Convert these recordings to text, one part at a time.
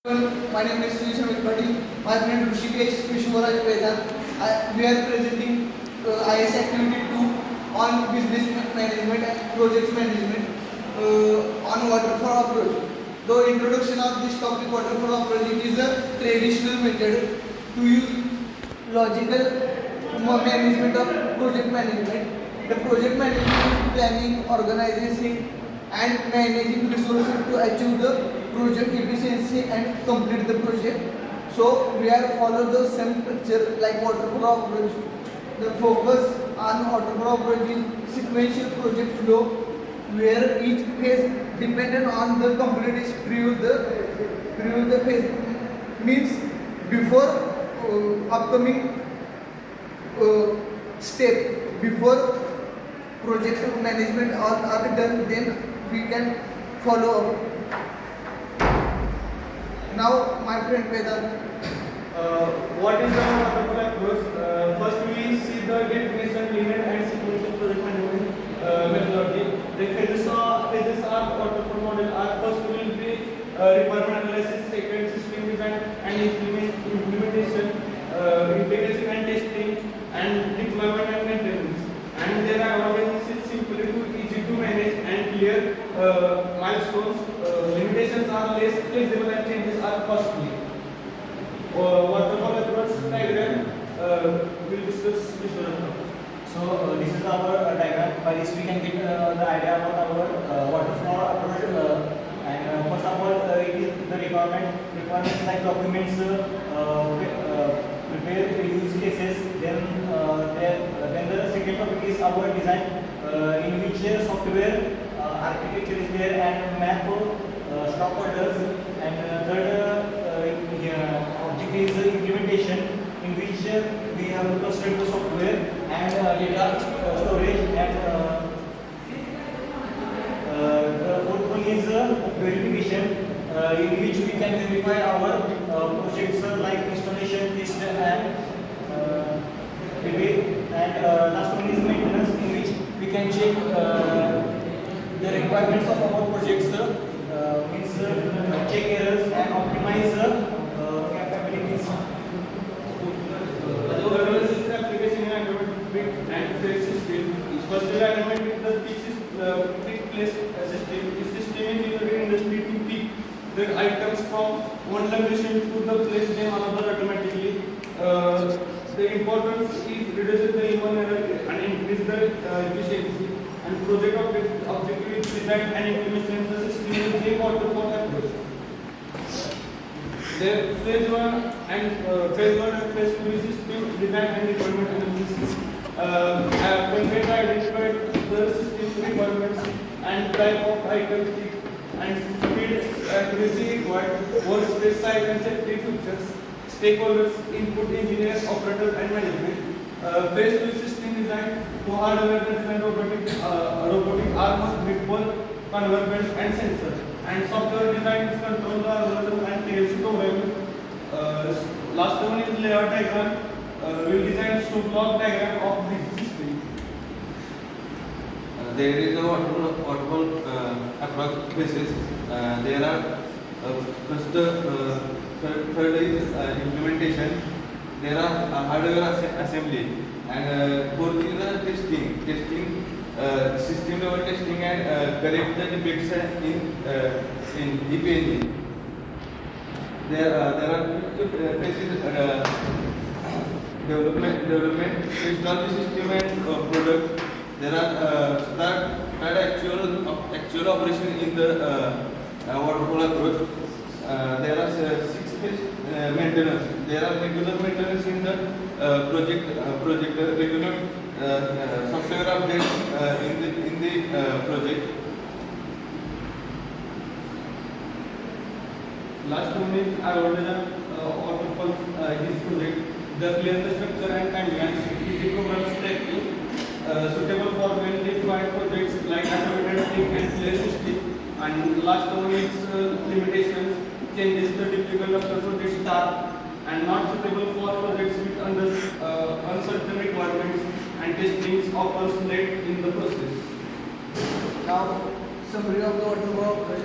My name is Sri. My friend Rushikesh Vishwaraj Vedan. We are presenting IS Activity 2 on business management and project management on Waterfall Approach. The introduction of this topic, Waterfall Approach, it is a traditional method to use logical management of project management. The project management is planning, organizing, and managing resources to achieve the project efficiency and complete the project. So we are follow the same structure like waterfall approach. The focus on waterfall approach is sequential project flow where each phase dependent on the complete preview the phase means before upcoming step before project management are done, then we can follow up. Now my friend Vedan. What is the waterfall approach? First we see the definition, linear and sequential project management methodology. The phases are waterfall model are first will be requirement analysis, second system design and implementation, integration and testing, and deployment and maintenance. And there are always simple to easy to manage and clear milestones. Limitations are less flexible and changes are costly. Waterfall approach diagram we'll discuss this one. So this is our diagram. By this we can get the idea about our waterfall approach. And first of all, it is the requirements like documents, prepare use cases. Then the second topic is our design, in which software architecture is there and map stockholders. And third object is implementation, in which we have to construct the software and data storage. And the fourth one is verification, in which we can verify our projects like installation, test, and debate. And last one is maintenance, in which we can check the requirements of our projects, means check errors and optimize capabilities. The overall system application and phase system. First alignment with the peak place system. This system is in industry to pick the items from one location to the place them another automatically. The importance is reduce the human error and increase the efficiency. And project objective is design and implementation the system is a waterfall approach. The phase 1 and phase 2 is system design and deployment analysis. When we identified the system requirements and type of items and speed accuracy required, workspace size and safety features, stakeholders, input engineers, operators and management. Phase 2 is system design to hardware design robotic arms, network, conveyor belt and sensors. And software design is control the algorithm and PLC programming. Last one is layout diagram. We will design show block diagram of this system. There is a waterfall approach basis. There are first third is implementation. There are hardware assembly, and fourth is testing, system level testing, and correct the defects in EPNG. There are phases development based on the system and product. There are start actual operation in the waterfall approach. There are 6 phase maintenance. There are regular maintenance in the project regular software updates in the project. Last one is waterfall this project. The clear the structure and timelines. Easy program tracking. Suitable for well-defined projects like automated pick and place system. And last one is limitations, changes the difficult of the project start and not suitable for projects with uncertain requirements and testings occurs late in the process. Now summary of the waterfall approach.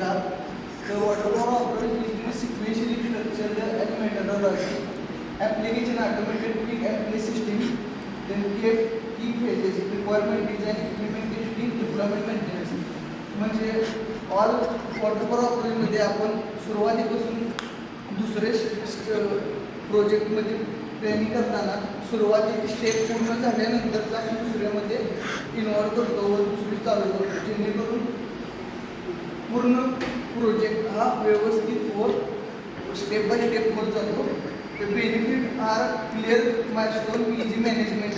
The waterfall approach is sequentially methodology, application automated quick and play system, then key phases, requirement design, implementation, deployment, maintenance. म्हणजे all waterfall अप्रोचमध्ये आपण सुरुवातीपासून दुसरे प्रोजेक्टमध्ये training करताना सुरुवातीची step पूर्ण झाल्यानंतरचा आपण दुसऱ्यामध्ये involve करतो व दुसरी चालू करतो, जेणेकरून पूर्ण प्रोजेक्ट हा व्यवस्थित व स्टेप बाय स्टेप होत जातो. The benefit are clear milestone, easy management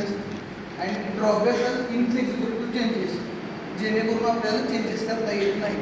and drawback are inflexible to changes, जेणेकरून आपल्याला चेंजेस करता येत नाही.